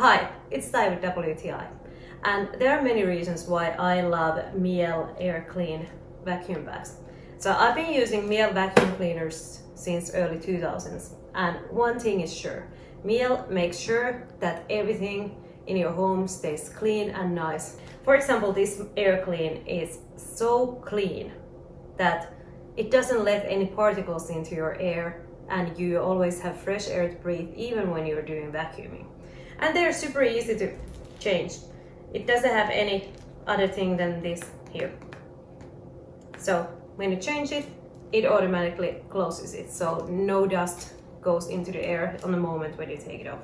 Hi, it's Ty with WTI, and there are many reasons why I love Miele AirClean vacuum bags. So I've been using Miele Vacuum Cleaners since early 2000s, and one thing is sure, Miele makes sure that everything in your home stays clean and nice. For example, this AirClean is so clean that it doesn't let any particles into your air, and you always have fresh air to breathe even when you're doing vacuuming. And they're super easy to change. It doesn't have any other thing than this here. So when you change it, it automatically closes it, so no dust goes into the air on the moment when you take it off.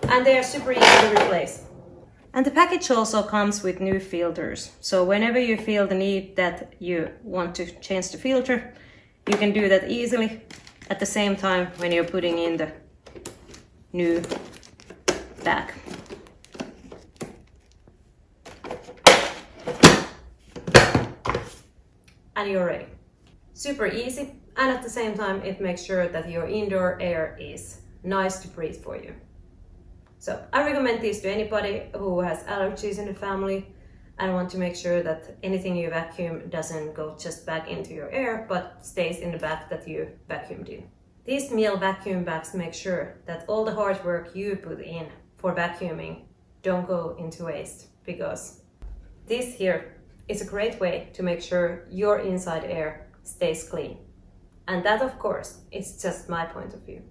And they are super easy to replace. And the package also comes with new filters. So whenever you feel the need that you want to change the filter, you can do that easily at the same time when you're putting in the new bag. And you're ready. Super easy, and at the same time it makes sure that your indoor air is nice to breathe for you. So I recommend this to anybody who has allergies in the family and want to make sure that anything you vacuum doesn't go just back into your air, but stays in the bag that you vacuumed in. These Miele vacuum bags make sure that all the hard work you put in for vacuuming don't go into waste, because this here is a great way to make sure your inside air stays clean. And that, of course, is just my point of view.